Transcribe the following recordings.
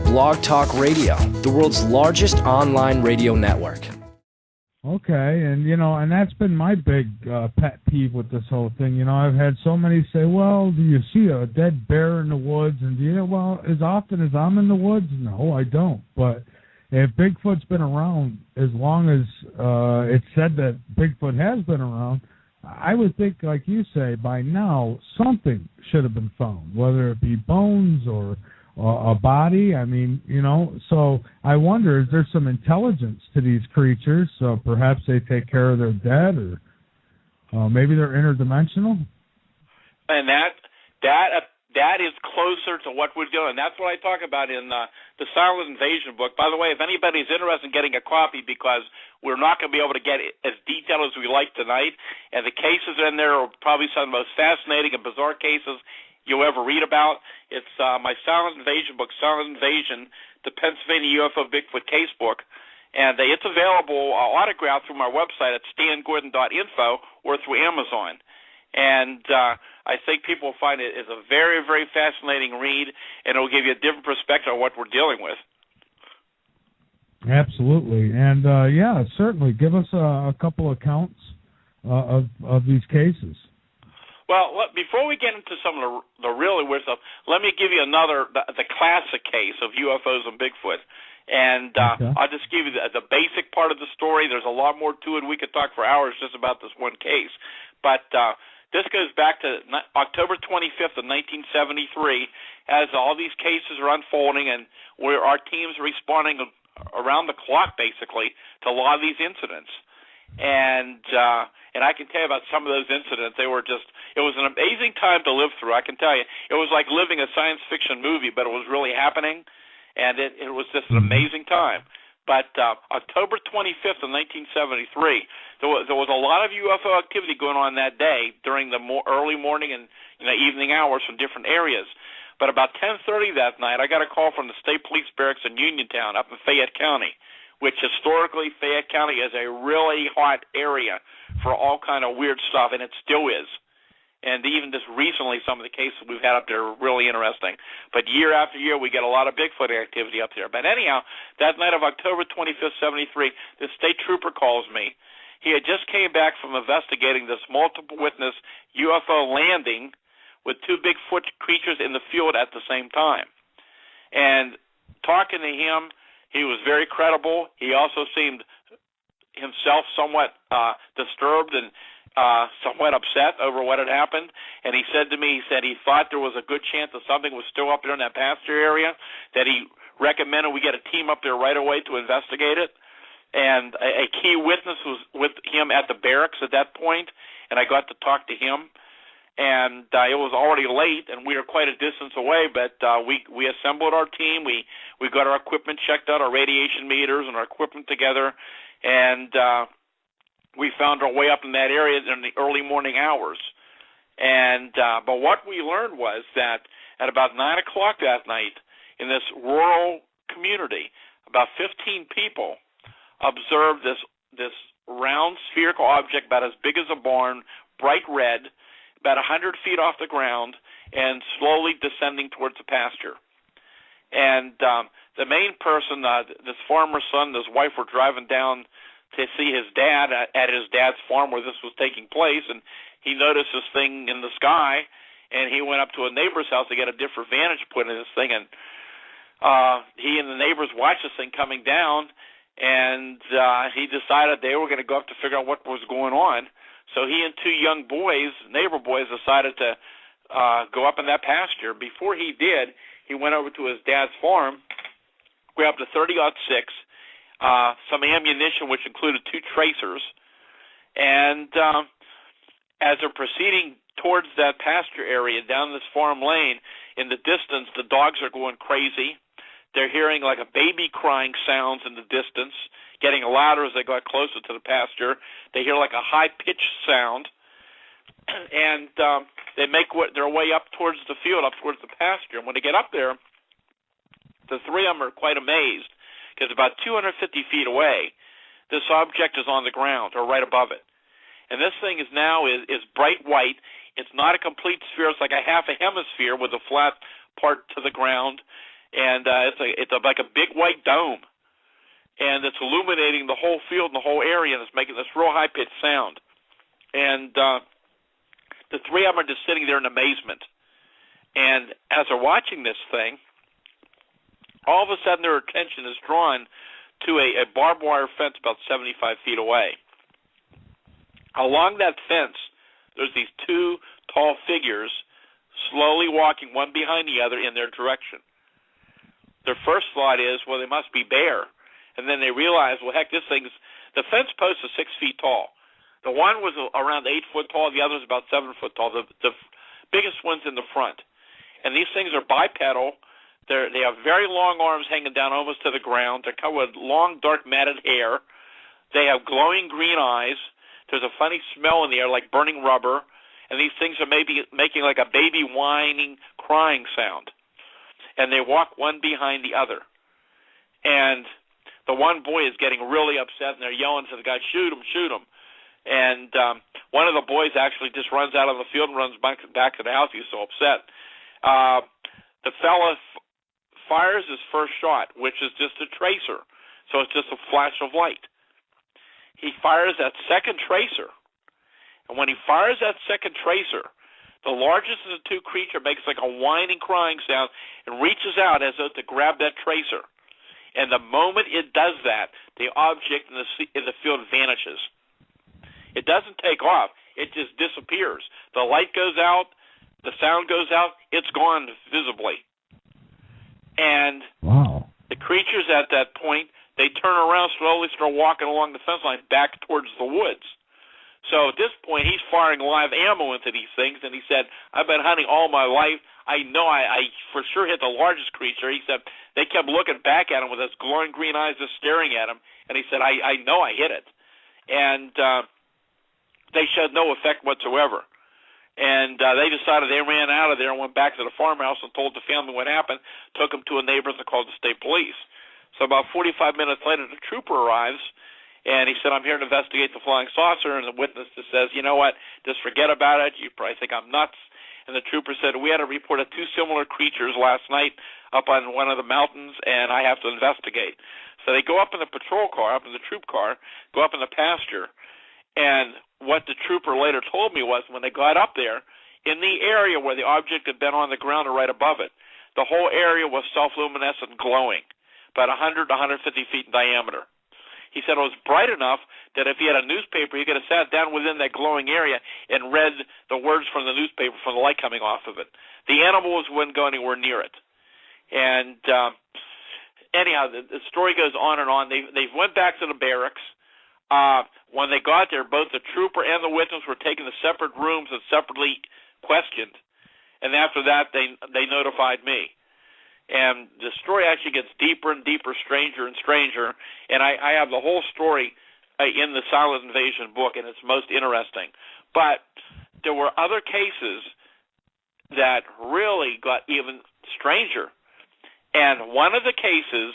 Blog Talk Radio, the world's largest online radio network. Okay, and and that's been my big pet peeve with this whole thing. I've had so many say, well, do you see a dead bear in the woods? And well, as often as I'm in the woods, no, I don't. But if Bigfoot's been around as long as it's said that Bigfoot has been around, I would think, like you say, by now something should have been found, whether it be bones or a body. I mean, so I wonder, is there some intelligence to these creatures? So perhaps they take care of their dead, or maybe they're interdimensional? And that is closer to what we're doing. That's what I talk about in the Silent Invasion book. By the way, if anybody's interested in getting a copy, because we're not going to be able to get it as detailed as we like tonight, and the cases in there are probably some of the most fascinating and bizarre cases you'll ever read about. It's my Silent Invasion book, Silent Invasion, the Pennsylvania UFO Bigfoot Case Book. And it's available autographed through my website at stangordon.info or through Amazon. And I think people will find it is a very, very fascinating read, and it will give you a different perspective on what we're dealing with. Absolutely. And, certainly. Give us a couple accounts of these cases. Well, before we get into some of the really weird stuff, let me give you the classic case of UFOs and Bigfoot. And okay. I'll just give you the basic part of the story. There's a lot more to it. We could talk for hours just about this one case. But this goes back to October 25th of 1973, as all these cases are unfolding, and where our teams are responding around the clock, basically, to a lot of these incidents. And I can tell you about some of those incidents. It was an amazing time to live through, I can tell you. It was like living a science fiction movie, but it was really happening, and it was just an amazing time. But October 25th of 1973, there was a lot of UFO activity going on that day during the early morning and evening hours from different areas. But about 10:30 that night, I got a call from the State Police Barracks in Uniontown up in Fayette County, which historically Fayette County is a really hot area for all kind of weird stuff, and it still is. And even just recently, some of the cases we've had up there are really interesting. But year after year, we get a lot of Bigfoot activity up there. But anyhow, that night of October 25th, 73, the state trooper calls me. He had just came back from investigating this multiple witness UFO landing with two Bigfoot creatures in the field at the same time. And talking to him, he was very credible. He also seemed himself somewhat disturbed and somewhat upset over what had happened. And he said to me, he thought there was a good chance that something was still up there in that pasture area, that he recommended we get a team up there right away to investigate it. And a key witness was with him at the barracks at that point, and I got to talk to him. And it was already late, and we were quite a distance away, but we assembled our team. We got our equipment checked out, our radiation meters and our equipment together, and we found our way up in that area in the early morning hours. And but what we learned was that at about 9 o'clock that night, in this rural community, about 15 people observed this round spherical object about as big as a barn, bright red, about 100 feet off the ground, and slowly descending towards the pasture. And the main person, this farmer's son and his wife, were driving down to see his dad at his dad's farm where this was taking place, and he noticed this thing in the sky, and he went up to a neighbor's house to get a different vantage point of this thing, and he and the neighbors watched this thing coming down, and he decided they were going to go up to figure out what was going on. So he and two young boys, neighbor boys, decided to go up in that pasture. Before he did, he went over to his dad's farm, grabbed a .30-06, some ammunition, which included two tracers, and as they're proceeding towards that pasture area down this farm lane, in the distance, the dogs are going crazy. They're hearing like a baby crying sounds in the distance, getting louder as they got closer to the pasture. They hear like a high-pitched sound, and they make their way up towards the field, up towards the pasture. And when they get up there, the three of them are quite amazed, because about 250 feet away, this object is on the ground or right above it. And this thing is bright white. It's not a complete sphere. It's like a half a hemisphere with a flat part to the ground. and it's like a big white dome, and it's illuminating the whole field and the whole area, and it's making this real high-pitched sound. And the three of them are just sitting there in amazement. And as they're watching this thing, all of a sudden their attention is drawn to a barbed wire fence about 75 feet away. Along that fence, there's these two tall figures slowly walking one behind the other in their direction. Their first thought is, well, they must be bear. And then they realize, well, heck, the fence post is 6 feet tall. The one was around 8 foot tall. The other was about 7 foot tall. The biggest one's in the front. And these things are bipedal. They have very long arms hanging down almost to the ground. They're covered with long, dark, matted hair. They have glowing green eyes. There's a funny smell in the air like burning rubber. And these things are maybe making like a baby whining, crying sound. And they walk one behind the other. And the one boy is getting really upset, and they're yelling to the guy, shoot him, shoot him. And one of the boys actually just runs out on the field and runs back to the house. He's so upset. The fella fires his first shot, which is just a tracer. So it's just a flash of light. He fires that second tracer. And when he fires that second tracer, the largest of the two creatures makes like a whining, crying sound and reaches out as though to grab that tracer. And the moment it does that, the object in the field vanishes. It doesn't take off. It just disappears. The light goes out. The sound goes out. It's gone visibly. And wow. The creatures at that point, they turn around, slowly start walking along the fence line back towards the woods. So at this point, he's firing live ammo into these things, and he said, I've been hunting all my life. I know I for sure hit the largest creature. He said they kept looking back at him with his glowing green eyes just staring at him, and he said, I know I hit it. And they showed no effect whatsoever. And they decided they ran out of there and went back to the farmhouse and told the family what happened, took them to a neighbor's and called the state police. So about 45 minutes later, the trooper arrives, and he said, I'm here to investigate the flying saucer. And the witness just says, you know what, just forget about it. You probably think I'm nuts. And the trooper said, we had a report of two similar creatures last night up on one of the mountains, and I have to investigate. So they go up in the patrol car, up in the troop car, go up in the pasture, and what the trooper later told me was when they got up there, in the area where the object had been on the ground or right above it, the whole area was self-luminescent glowing, about 100 to 150 feet in diameter. He said it was bright enough that if he had a newspaper, he could have sat down within that glowing area and read the words from the newspaper from the light coming off of it. The animals wouldn't go anywhere near it. And anyhow, the story goes on and on. They went back to the barracks. When they got there, both the trooper and the witness were taken to separate rooms and separately questioned. And after that, they notified me. And the story actually gets deeper and deeper, stranger and stranger. And I have the whole story in the Silent Invasion book, and it's most interesting. But there were other cases that really got even stranger. And one of the cases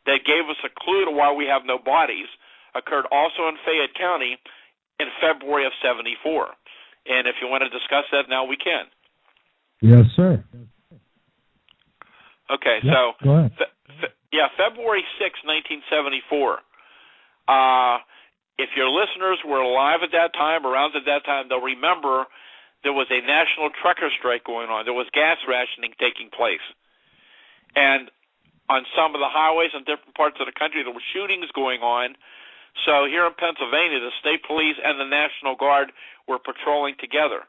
that gave us a clue to why we have no bodies occurred also in Fayette County in February of '74. And if you want to discuss that now, we can. Yes, sir. Okay, yep, so go ahead. February 6, 1974. If your listeners were alive at that time, around at that time, they'll remember there was a national trucker strike going on. There was gas rationing taking place. And on some of the highways in different parts of the country, there were shootings going on. So here in Pennsylvania, the state police and the National Guard were patrolling together.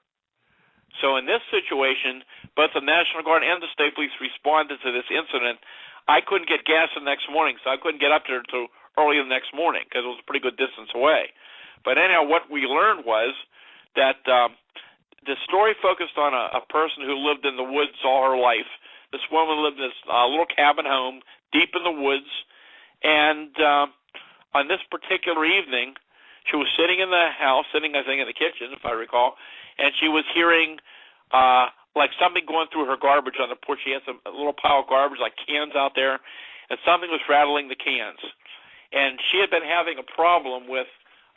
So in this situation, both the National Guard and the state police responded to this incident. I couldn't get gas the next morning, so I couldn't get up there until early the next morning because it was a pretty good distance away. But anyhow, what we learned was that the story focused on a person who lived in the woods all her life. This woman lived in this little cabin home deep in the woods, and on this particular evening, she was sitting in the house, I think in the kitchen, if I recall, and she was hearing like something going through her garbage on the porch. She had a little pile of garbage, like cans out there, and something was rattling the cans. And she had been having a problem with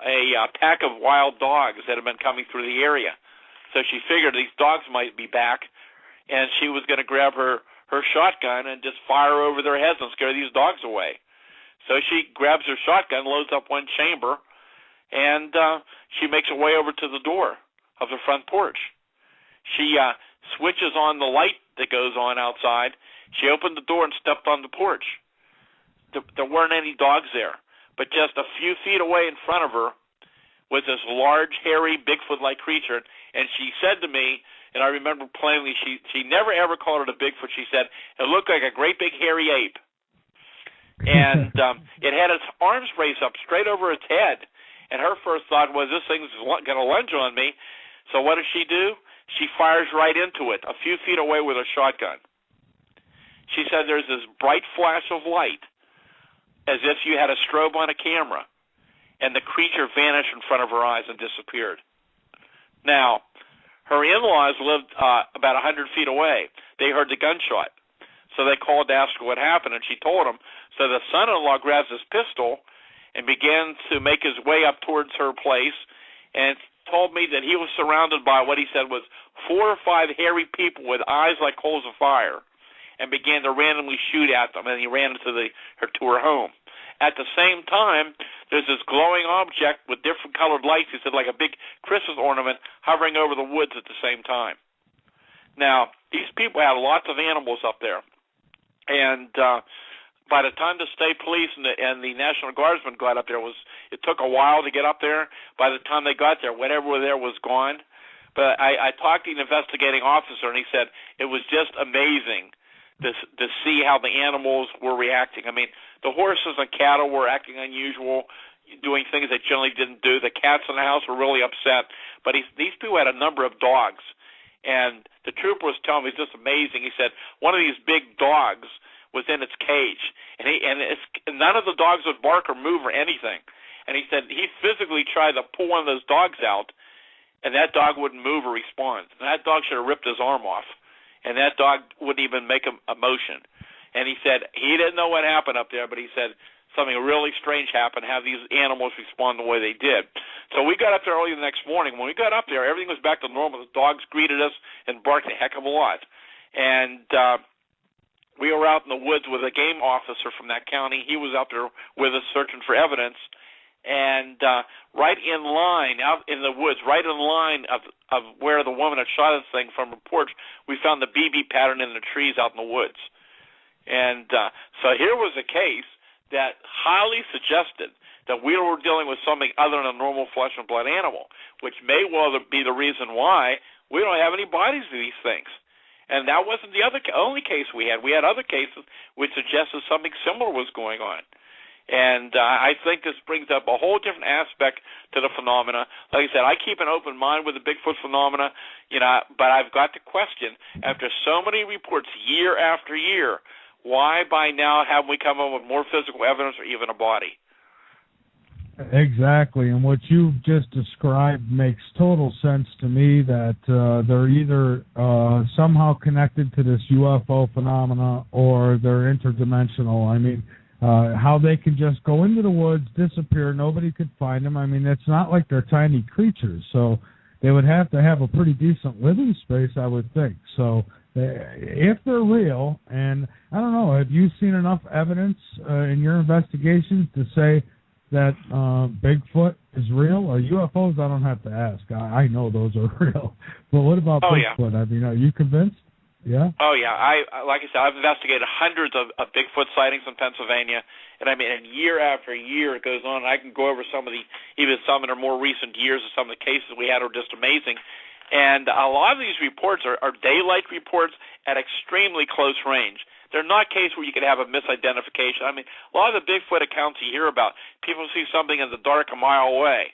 a pack of wild dogs that had been coming through the area. So she figured these dogs might be back, and she was going to grab her her shotgun and just fire over their heads and scare these dogs away. So she grabs her shotgun, loads up one chamber, and she makes her way over to the door of the front porch. She switches on the light that goes on outside. She opened the door and stepped on the porch. There weren't any dogs there, but just a few feet away in front of her was this large, hairy, Bigfoot-like creature. And she said to me, and I remember plainly, she never ever called it a Bigfoot. She said, it looked like a great big hairy ape. And it had its arms raised up straight over its head. And her first thought was, this thing's going to lunge on me. So what does she do? She fires right into it, a few feet away with her shotgun. She said there's this bright flash of light, as if you had a strobe on a camera, and the creature vanished in front of her eyes and disappeared. Now, her in-laws lived about 100 feet away. They heard the gunshot. So they called to ask her what happened, and she told them. So the son-in-law grabs his pistol and began to make his way up towards her place, and told me that he was surrounded by what he said was 4 or 5 hairy people with eyes like coals of fire, and began to randomly shoot at them, and he ran to her home. At the same time, there's this glowing object with different colored lights, he said, like a big Christmas ornament hovering over the woods at the same time. Now, these people had lots of animals up there, and by the time the state police and the National Guardsmen got up there, it took a while to get up there. By the time they got there, whatever was there was gone. But I talked to an investigating officer, and he said it was just amazing to see how the animals were reacting. I mean, the horses and cattle were acting unusual, doing things they generally didn't do. The cats in the house were really upset. But these people had a number of dogs. And the trooper was telling me, it's just amazing. He said one of these big dogs was in its cage, and none of the dogs would bark or move or anything. And he said he physically tried to pull one of those dogs out, and that dog wouldn't move or respond. And that dog should have ripped his arm off, and that dog wouldn't even make a motion. And he said he didn't know what happened up there, but he said something really strange happened, how these animals respond the way they did. So we got up there early the next morning. When we got up there, everything was back to normal. The dogs greeted us and barked a heck of a lot. And we were out in the woods with a game officer from that county. He was out there with us searching for evidence. And right in line, out in the woods, right in line of where the woman had shot this thing from her porch, we found the BB pattern in the trees out in the woods. And so here was a case that highly suggested that we were dealing with something other than a normal flesh and blood animal, which may well be the reason why we don't have any bodies of these things. And that wasn't the only case we had. We had other cases which suggested something similar was going on. And I think this brings up a whole different aspect to the phenomena. Like I said, I keep an open mind with the Bigfoot phenomena, but I've got to question, after so many reports year after year, why by now haven't we come up with more physical evidence or even a body? Exactly, and what you've just described makes total sense to me, that they're either somehow connected to this UFO phenomena or they're interdimensional. I mean, how they can just go into the woods, disappear, nobody could find them. I mean, it's not like they're tiny creatures, so they would have to have a pretty decent living space, I would think. So if they're real, and I don't know, have you seen enough evidence in your investigations to say that Bigfoot is real? Or UFOs, I don't have to ask. I know those are real. But what about Bigfoot? Yeah. I mean, are you convinced? Yeah? Oh, yeah. Like I said, I've investigated hundreds of Bigfoot sightings in Pennsylvania, and I mean, and year after year it goes on. I can go over some of the more recent years of some of the cases we had are just amazing. And a lot of these reports are daylight reports at extremely close range. They're not cases where you could have a misidentification. I mean, a lot of the Bigfoot accounts you hear about, people see something in the dark a mile away.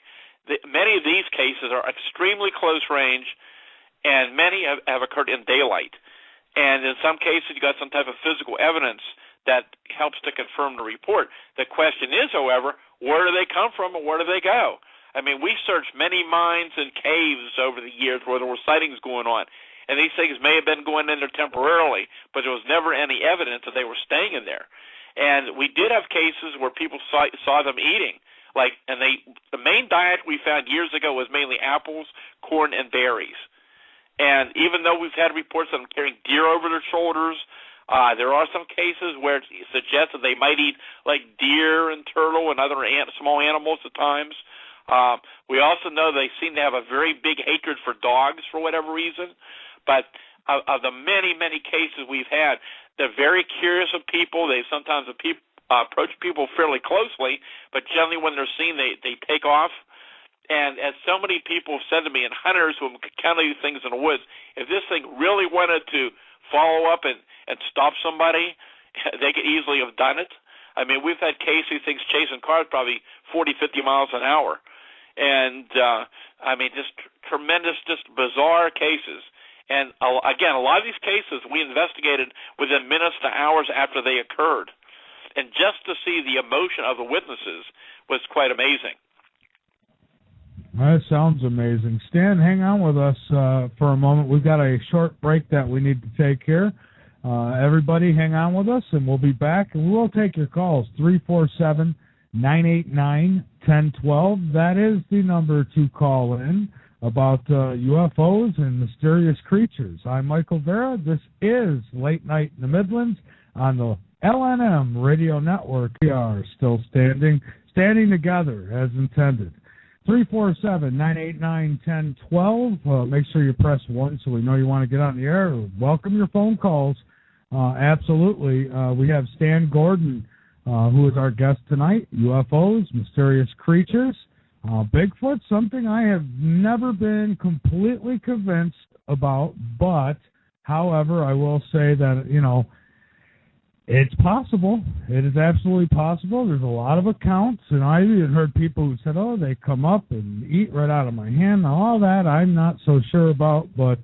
Many of these cases are extremely close range, and many have occurred in daylight. And in some cases, you got some type of physical evidence that helps to confirm the report. The question is, however, where do they come from and where do they go? I mean, we searched many mines and caves over the years where there were sightings going on. And these things may have been going in there temporarily, but there was never any evidence that they were staying in there. And we did have cases where people saw them eating. The main diet we found years ago was mainly apples, corn, and berries. And even though we've had reports of them carrying deer over their shoulders, There are some cases where it suggests that they might eat like deer and turtle and other small animals at times. We also know they seem to have a very big hatred for dogs for whatever reason. But of the many, many cases we've had, they're very curious of people. They sometimes approach people fairly closely, but generally when they're seen, they take off. And as so many people have said to me, and hunters who encounter these things in the woods, if this thing really wanted to follow up and stop somebody, they could easily have done it. I mean, we've had cases, things chasing cars probably 40, 50 miles an hour. And, I mean, just tremendous, just bizarre cases. And, again, a lot of these cases we investigated within minutes to hours after they occurred. And just to see the emotion of the witnesses was quite amazing. That sounds amazing. Stan, hang on with us for a moment. We've got a short break that we need to take here. Everybody hang on with us, and we'll be back. And we'll take your calls, 347-989-1012. That is the number to call in about UFOs and mysterious creatures. I'm Michael Vera. This is Late Night in the Midlands on the LNM Radio Network. We are still standing together as intended. 347-989-1012. Make sure you press 1 so we know you want to get on the air. Welcome your phone calls. Absolutely. We have Stan Gordon, who is our guest tonight. UFOs, mysterious creatures, Bigfoot, something I have never been completely convinced about, but, however, I will say that, it's possible. It is absolutely possible. There's a lot of accounts, and I even heard people who said, oh, they come up and eat right out of my hand. Now, all that I'm not so sure about, but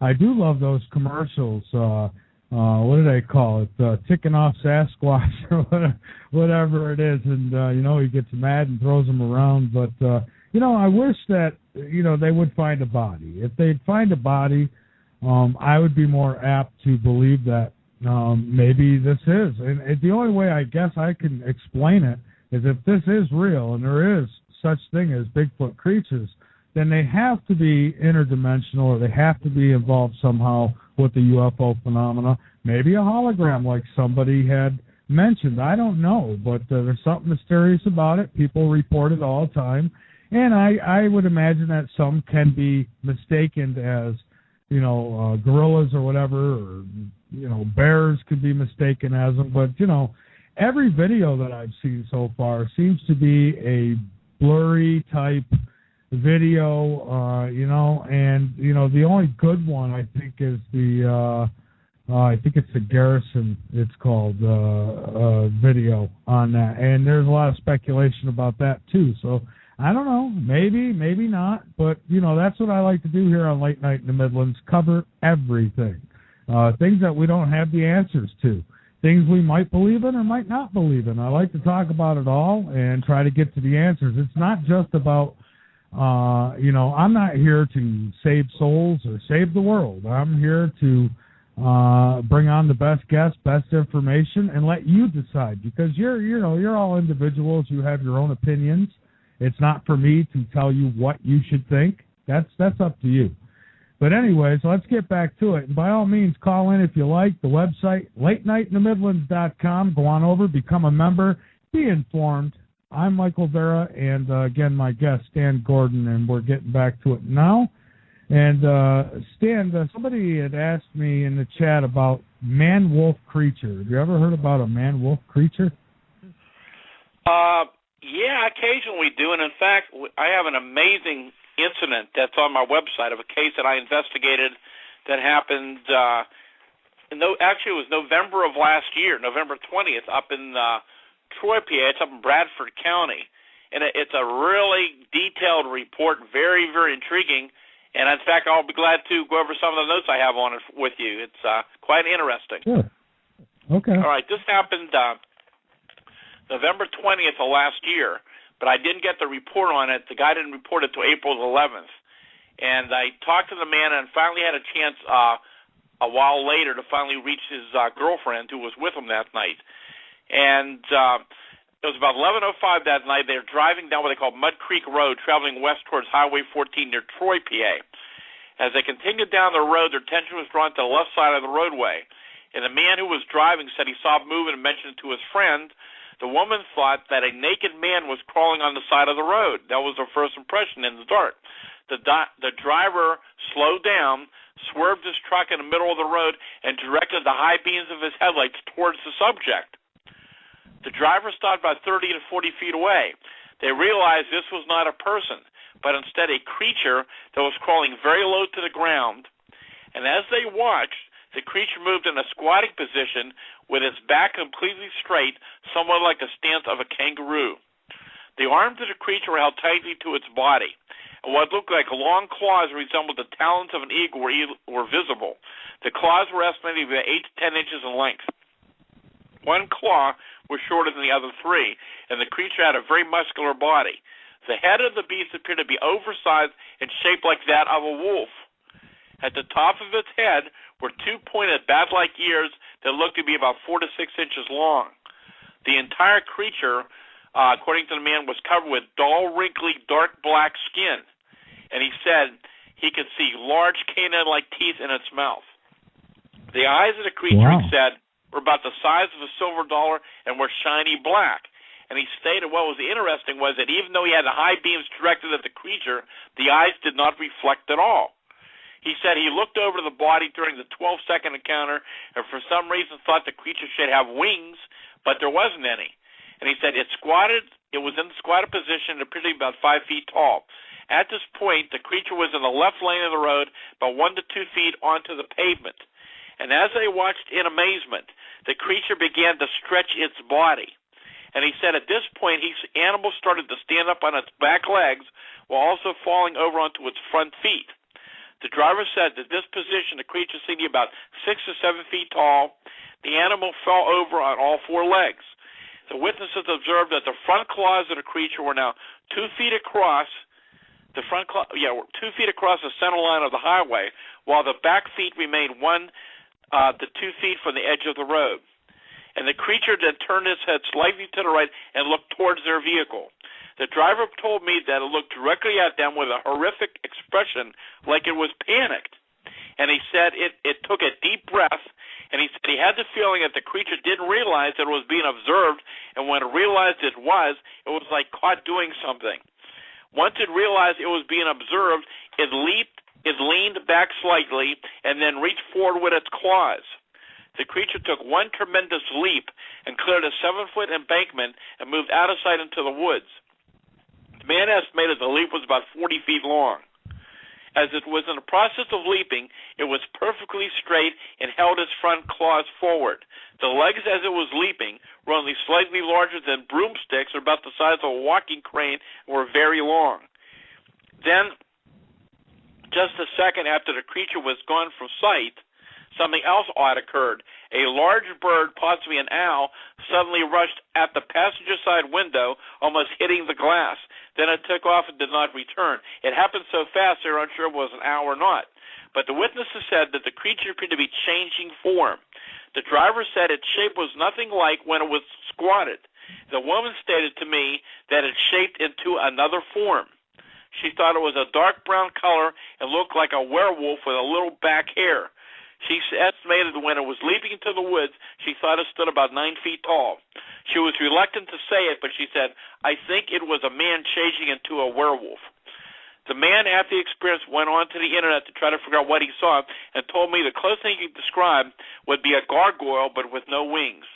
I do love those commercials. What do they call it? Ticking off Sasquatch or whatever it is. And, he gets mad and throws them around. But, I wish that, they would find a body. If they'd find a body, I would be more apt to believe that maybe this is. And the only way I guess I can explain it is if this is real and there is such thing as Bigfoot creatures, then they have to be interdimensional or they have to be involved somehow with the UFO phenomena. Maybe a hologram like somebody had mentioned. I don't know, but there's something mysterious about it. People report it all the time. And I would imagine that some can be mistaken as, gorillas or whatever, or bears could be mistaken as them, but, every video that I've seen so far seems to be a blurry type video, and, the only good one I think is I think it's the Garrison, it's called, video on that, and there's a lot of speculation about that too, so I don't know, maybe not, but, that's what I like to do here on Late Night in the Midlands, cover everything. Things that we don't have the answers to, things we might believe in or might not believe in. I like to talk about it all and try to get to the answers. It's not just about, I'm not here to save souls or save the world. I'm here to bring on the best guests, best information, and let you decide because you're all individuals. You have your own opinions. It's not for me to tell you what you should think. That's up to you. But anyways, let's get back to it. And by all means, call in if you like. The website, latenightinthemidlands.com. Go on over, become a member, be informed. I'm Michael Vera, and again, my guest, Stan Gordon, and we're getting back to it now. And Stan, somebody had asked me in the chat about man-wolf creature. Have you ever heard about a man-wolf creature? Yeah, occasionally we do. And in fact, I have an amazing incident that's on my website of a case that I investigated that happened, actually it was November of last year, November 20th, up in Troy, PA. It's up in Bradford County. And it's a really detailed report, very, very intriguing. And in fact, I'll be glad to go over some of the notes I have on it with you. It's quite interesting. Sure. Okay. All right, this happened November 20th of last year, but I didn't get the report on it. The guy didn't report it till April 11th. And I talked to the man and finally had a chance a while later to finally reach his girlfriend who was with him that night. And it was about 11:05 that night. They were driving down what they call Mud Creek Road, traveling west towards Highway 14 near Troy, PA. As they continued down the road, their attention was drawn to the left side of the roadway. and the man who was driving said he saw movement and mentioned it to his friend. The woman thought that a naked man was crawling on the side of the road. That was her first impression in the dark. The driver slowed down, swerved his truck in the middle of the road, and directed the high beams of his headlights towards the subject. The driver stopped about 30 to 40 feet away. They realized this was not a person, but instead a creature that was crawling very low to the ground. And as they watched, the creature moved in a squatting position with its back completely straight, somewhat like the stance of a kangaroo. The arms of the creature were held tightly to its body, and what looked like long claws resembled the talons of an eagle were visible. The claws were estimated to be 8 to 10 inches in length. One claw was shorter than the other three, and the creature had a very muscular body. The head of the beast appeared to be oversized and shaped like that of a wolf. At the top of its head were 2 pointed bat-like ears that looked to be about 4 to 6 inches long. The entire creature, according to the man, was covered with dull, wrinkly, dark black skin, and he said he could see large canine-like teeth in its mouth. The eyes of the creature, he said, were about the size of a silver dollar and were shiny black. And he stated what was interesting was that even though he had the high beams directed at the creature, the eyes did not reflect at all. He said he looked over the body during the 12-second encounter and for some reason thought the creature should have wings, but there wasn't any. And he said it was in the squatted position and appeared to be about 5 feet tall. At this point, the creature was in the left lane of the road, about 1 to 2 feet onto the pavement. And as they watched in amazement, the creature began to stretch its body. And he said at this point, the animal started to stand up on its back legs while also falling over onto its front feet. The driver said that this position, the creature seemed to be about 6 to 7 feet tall. The animal fell over on all 4 legs. The witnesses observed that the front claws of the creature were now 2 feet across. 2 feet across the center line of the highway, while the back feet remained 1 to 2 feet from the edge of the road. And the creature then turned its head slightly to the right and looked towards their vehicle. The driver told me that it looked directly at them with a horrific expression like it was panicked. And he said it took a deep breath, and he said he had the feeling that the creature didn't realize that it was being observed, and when it realized it was like caught doing something. Once it realized it was being observed, it leaned back slightly and then reached forward with its claws. The creature took one tremendous leap and cleared a 7-foot embankment and moved out of sight into the woods. The man estimated the leap was about 40 feet long. As it was in the process of leaping, it was perfectly straight and held its front claws forward. The legs, as it was leaping, were only slightly larger than broomsticks or about the size of a walking crane and were very long. Then, just a second after the creature was gone from sight, something else odd occurred. A large bird, possibly an owl, suddenly rushed at the passenger side window, almost hitting the glass. Then it took off and did not return. It happened so fast they were unsure if it was an owl or not. But the witnesses said that the creature appeared to be changing form. The driver said its shape was nothing like when it was squatted. The woman stated to me that it shaped into another form. She thought it was a dark brown color and looked like a werewolf with a little back hair. She estimated that when it was leaping into the woods, she thought it stood about 9 feet tall. She was reluctant to say it, but she said, "I think it was a man changing into a werewolf." The man, after the experience, went on to the internet to try to figure out what he saw and told me the closest thing he could describe would be a gargoyle, but with no wings.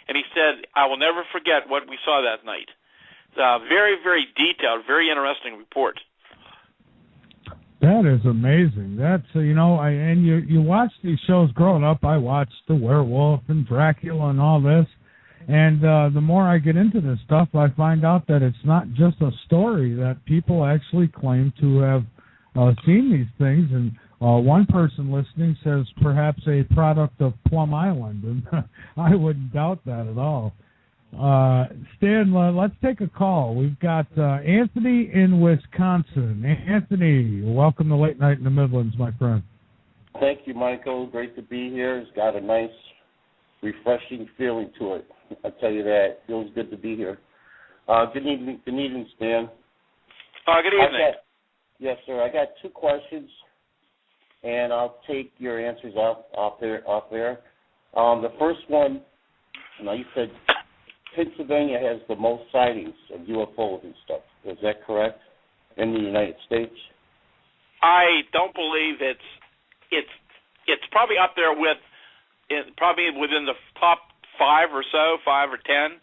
And he said, "I will never forget what we saw that night." Very, very detailed, very interesting report. That is amazing. That's and you watch these shows growing up. I watched The Werewolf and Dracula and all this, and the more I get into this stuff, I find out that it's not just a story, that people actually claim to have seen these things. And one person listening says perhaps a product of Plum Island, and I wouldn't doubt that at all. Stan, let's take a call. We've got Anthony in Wisconsin. Anthony, welcome to Late Night in the Midlands, my friend. Thank you, Michael. Great to be here. It's got a nice, refreshing feeling to it. I'll tell you that. It feels good to be here. Good evening, Stan. Good evening. Yes, sir. I got 2 questions, and I'll take your answers off there. The first one, you said Pennsylvania has the most sightings of UFOs and stuff. Is that correct? In the United States? I don't believe it's probably up there with probably within the top 5 or 10,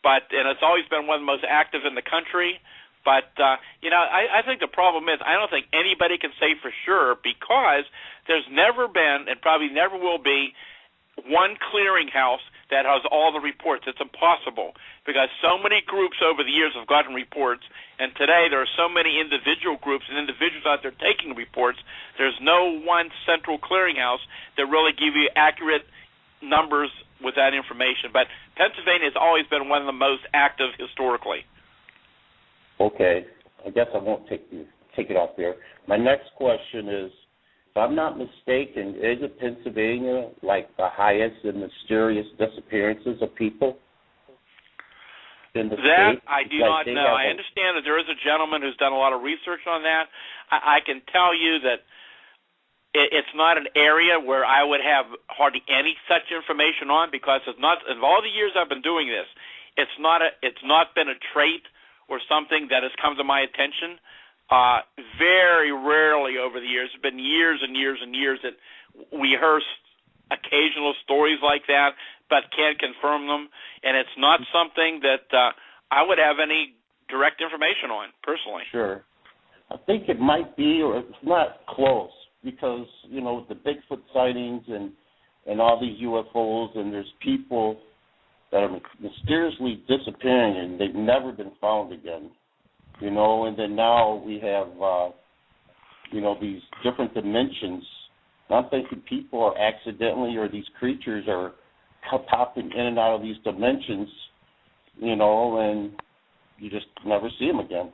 and it's always been one of the most active in the country. But I think the problem is I don't think anybody can say for sure, because there's never been and probably never will be one clearinghouse that has all the reports. It's impossible, because so many groups over the years have gotten reports, and today there are so many individual groups and individuals out there taking reports. There's no one central clearinghouse that really give you accurate numbers with that information. But Pennsylvania has always been one of the most active historically. Okay, I guess I won't take it off there. My next question is, if I'm not mistaken, isn't Pennsylvania like the highest in mysterious disappearances of people in the state? I do not know. I understand that there is a gentleman who's done a lot of research on that. I can tell you that it's not an area where I would have hardly any such information on, because it's not. In all the years I've been doing this, it's not been a trait or something that has come to my attention. Very rarely over the years. It's been years and years and years that we heard occasional stories like that, but can't confirm them. And it's not something that I would have any direct information on, personally. Sure. I think it might be, or it's not close, because, the Bigfoot sightings and all these UFOs, and there's people that are mysteriously disappearing and they've never been found again. And then now we have, these different dimensions. And I'm thinking people are accidentally, or these creatures are popping in and out of these dimensions, and you just never see them again.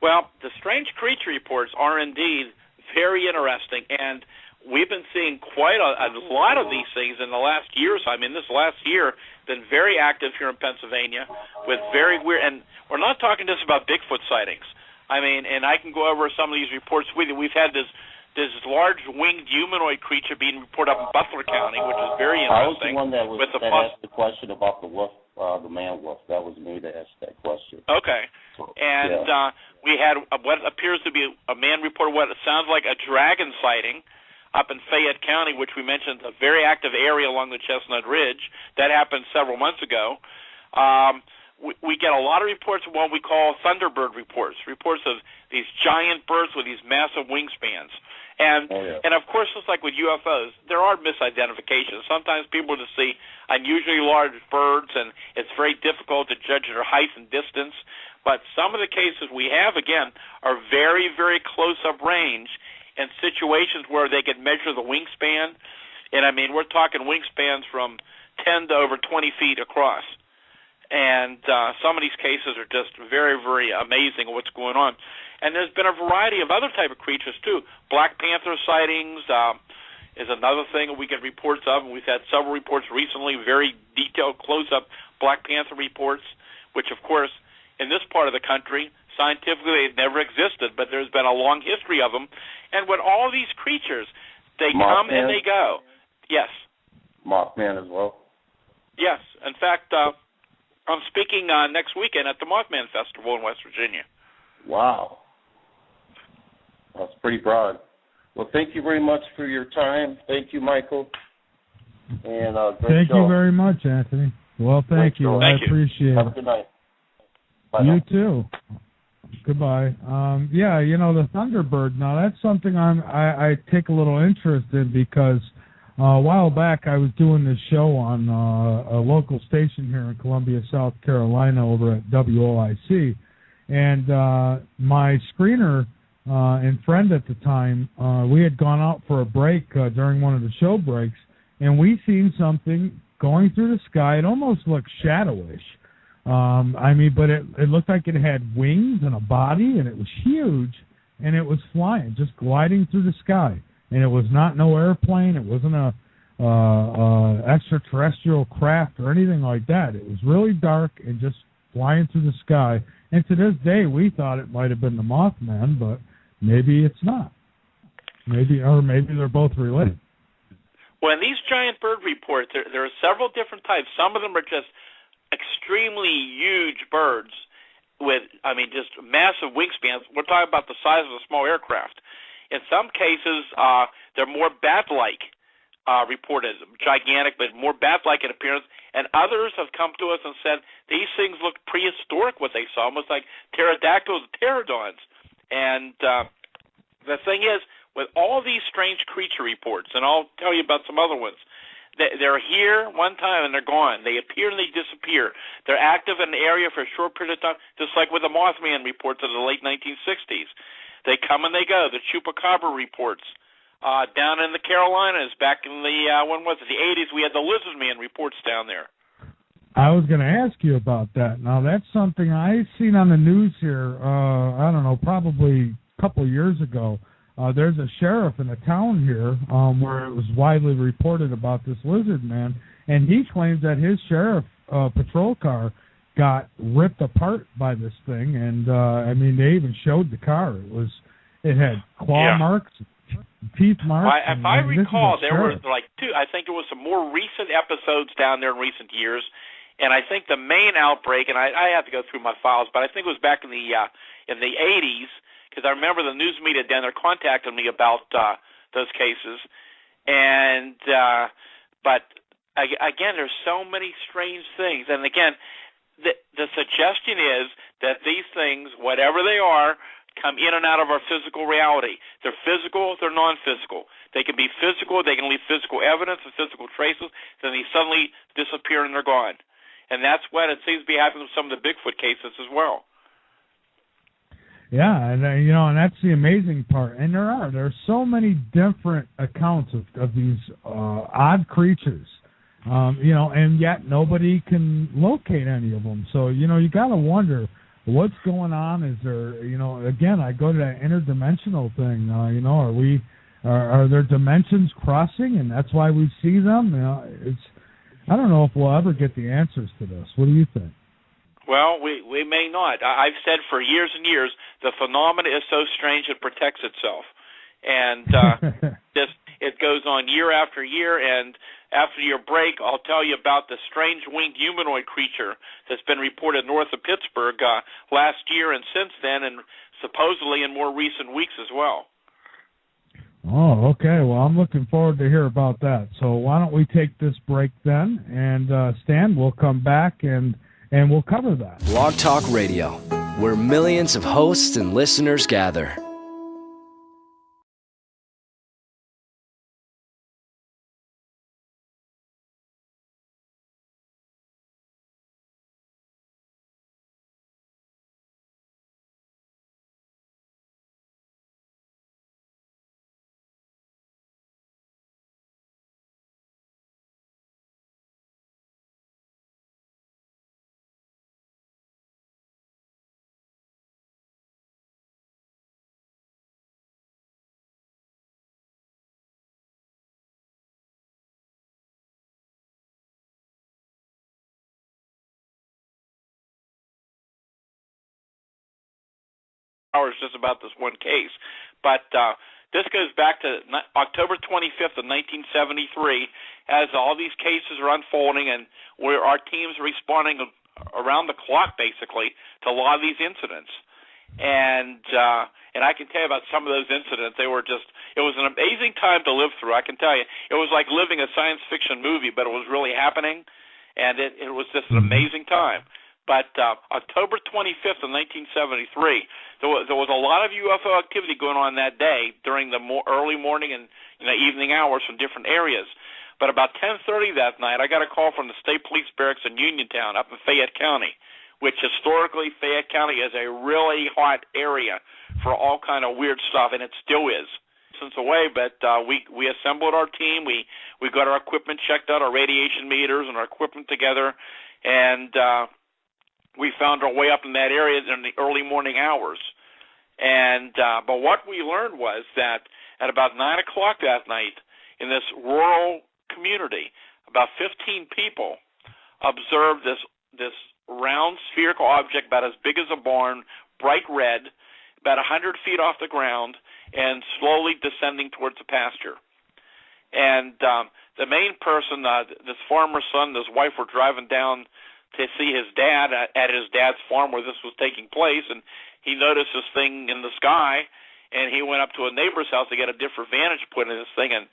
Well, the strange creature reports are indeed very interesting, and we've been seeing quite a lot of these things in the last year or so. I mean, this last year been very active here in Pennsylvania with very weird, and we're not talking just about Bigfoot sightings. I mean, and I can go over some of these reports with you. We've had this large winged humanoid creature being reported up in Butler County, which is very interesting. I was the one that asked the question about the wolf, the man wolf. That was me that asked that question. Okay. And we had what appears to be a man report what it sounds like a dragon sighting up in Fayette County, which we mentioned, a very active area along the Chestnut Ridge. That happened several months ago. We get a lot of reports of what we call Thunderbird reports of these giant birds with these massive wingspans. And of course, just like with UFOs, there are misidentifications. Sometimes people just see unusually large birds, and it's very difficult to judge their height and distance. But some of the cases we have, again, are very, very close-up range, and situations where they can measure the wingspan. And, I mean, we're talking wingspans from 10 to over 20 feet across. And some of these cases are just very, very amazing what's going on. And there's been a variety of other type of creatures, too. Black Panther sightings is another thing we get reports of. And we've had several reports recently, very detailed, close-up Black Panther reports, which, of course, in this part of the country, scientifically they've never existed, but there's been a long history of them. And with all these creatures, they come and they go. Yes. Mothman as well? Yes. In fact, I'm speaking next weekend at the Mothman Festival in West Virginia. Wow. That's pretty broad. Well, thank you very much for your time. Thank you, Michael. And Thank you very much, Anthony. Well, thank you. I appreciate it. Have a good night. Bye you now. too. Goodbye. The Thunderbird, now that's something I take a little interest in, because a while back I was doing this show on a local station here in Columbia, South Carolina, over at WOIC, and my screener and friend at the time, we had gone out for a break during one of the show breaks, and we seen something going through the sky. It almost looked shadowish. But it looked like it had wings and a body, and it was huge, and it was flying, just gliding through the sky. And it was not no airplane. It wasn't a extraterrestrial craft or anything like that. It was really dark and just flying through the sky. And to this day, we thought it might have been the Mothman, but maybe it's not. Maybe they're both related. Well, in these giant bird reports, there are several different types. Some of them are just extremely huge birds with, just massive wingspans. We're talking about the size of a small aircraft. In some cases, they're more bat-like reported, gigantic, but more bat-like in appearance. And others have come to us and said these things look prehistoric, what they saw, almost like pterodactyls and pterodons. And the thing is, with all these strange creature reports, and I'll tell you about some other ones, they're here one time and they're gone. They appear and they disappear. They're active in an area for a short period of time, just like with the Mothman reports of the late 1960s. They come and they go. The Chupacabra reports. Down in the Carolinas, back in the, the 80s, we had the Lizard Man reports down there. I was going to ask you about that. Now, that's something I've seen on the news here, I don't know, probably a couple years ago. There's a sheriff in a town here where it was widely reported about this Lizard Man, and he claims that his sheriff patrol car got ripped apart by this thing, and, they even showed the car. It had claw marks, teeth marks. If I recall, there were I think there was some more recent episodes down there in recent years, and I think the main outbreak, and I have to go through my files, but I think it was back in the 80s, because I remember the news media down there contacted me about those cases, and but again, there's so many strange things, and again, the suggestion is that these things, whatever they are, come in and out of our physical reality. They're physical, they're non-physical. They can be physical, they can leave physical evidence and physical traces, then they suddenly disappear and they're gone. And that's what it seems to be happening with some of the Bigfoot cases as well. Yeah, and and that's the amazing part. And there's so many different accounts of these odd creatures, and yet nobody can locate any of them. So, you got to wonder, what's going on? Is there, again, I go to that interdimensional thing. Are there dimensions crossing, and that's why we see them? I don't know if we'll ever get the answers to this. What do you think? Well, we may not. I've said for years and years, the phenomena is so strange it protects itself, and it goes on year after year. And after your break, I'll tell you about the strange winged humanoid creature that's been reported north of Pittsburgh last year and since then, and supposedly in more recent weeks as well. Oh, okay. Well, I'm looking forward to hear about that. So why don't we take this break then, and Stan, we'll come back and we'll cover that. Blog Talk Radio, where millions of hosts and listeners gather. Hours just about this one case, but this goes back to October 25th of 1973, as all these cases are unfolding, and where our teams are responding around the clock, basically, to a lot of these incidents. And I can tell you about some of those incidents. It was an amazing time to live through. I can tell you, it was like living a science fiction movie, but it was really happening, and it was just an amazing time. But October 25th of 1973, there was a lot of UFO activity going on that day during the early morning and evening hours from different areas. But about 10:30 that night, I got a call from the State Police Barracks in Uniontown up in Fayette County, which historically Fayette County is a really hot area for all kind of weird stuff, and it still is. Since away, but we assembled our team. We got our equipment checked out, our radiation meters and our equipment together, and we found our way up in that area in the early morning hours. And but what we learned was that at about 9 o'clock that night, in this rural community, about 15 people observed this round spherical object about as big as a barn, bright red, about 100 feet off the ground, and slowly descending towards the pasture. And the main person, this farmer's son and his wife were driving down to see his dad at his dad's farm where this was taking place, and he noticed this thing in the sky, and he went up to a neighbor's house to get a different vantage point of this thing, and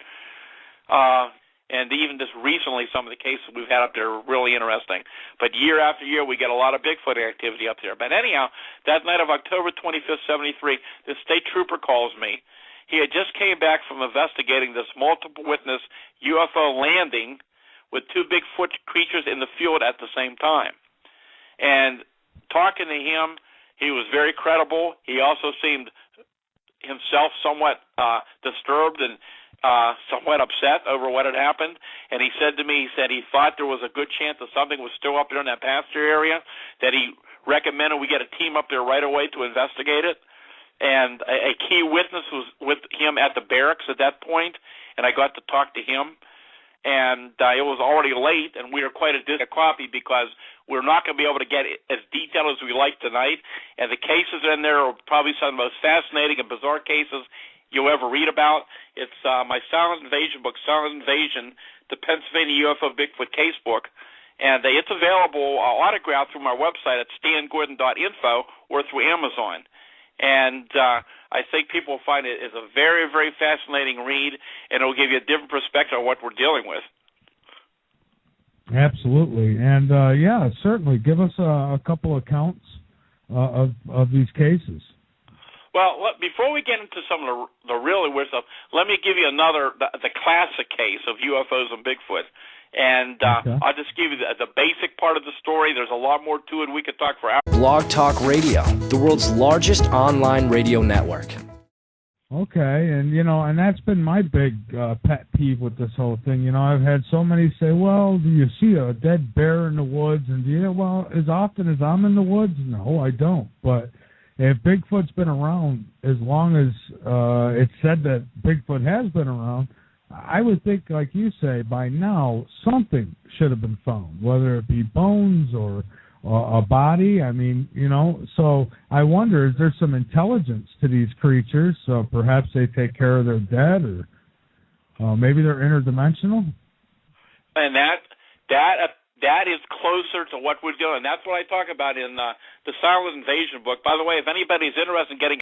even just recently some of the cases we've had up there are really interesting. But year after year we get a lot of Bigfoot activity up there. But anyhow, that night of October 25th, 73, the state trooper calls me. He had just came back from investigating this multiple witness UFO landing with two Bigfoot creatures in the field at the same time. And talking to him, he was very credible. He also seemed himself somewhat disturbed and somewhat upset over what had happened. And he said to me, he thought there was a good chance that something was still up there in that pasture area, that he recommended we get a team up there right away to investigate it. And a key witness was with him at the barracks at that point, and I got to talk to him. And it was already late, and we were quite a copy because we're not going to be able to get as detailed as we like tonight. And the cases in there are probably some of the most fascinating and bizarre cases you'll ever read about. It's my Silent Invasion book, Silent Invasion, the Pennsylvania UFO Bigfoot Case Book. And it's available autographed through my website at stangordon.info or through Amazon. And I think people will find it is a very, very fascinating read, and it will give you a different perspective on what we're dealing with. Absolutely. And, yeah, certainly. Give us a couple accounts of these cases. Well, before we get into some of the really weird stuff, let me give you the classic case of UFOs and Bigfoot. And okay. I'll just give you the basic part of the story. There's a lot more to it. We could talk for hours. Blog Talk Radio, the world's largest online radio network. Okay, and that's been my big pet peeve with this whole thing. I've had so many say, well, do you see a dead bear in the woods? And well, as often as I'm in the woods, no, I don't. But if Bigfoot's been around as long as it's said that Bigfoot has been around, I would think, like you say, by now something should have been found, whether it be bones or a body. I mean, so I wonder, is there some intelligence to these creatures? So perhaps they take care of their dead, or maybe they're interdimensional? And that is closer to what we're doing. That's what I talk about in the Silent Invasion book. By the way, if anybody's interested in getting